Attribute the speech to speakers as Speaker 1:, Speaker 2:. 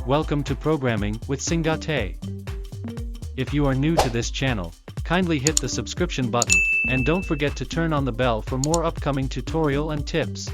Speaker 1: welcome to Programming with Singhateh. If you are new to this channel, kindly hit the subscription button, and don't forget to turn on the bell for more upcoming tutorial and tips.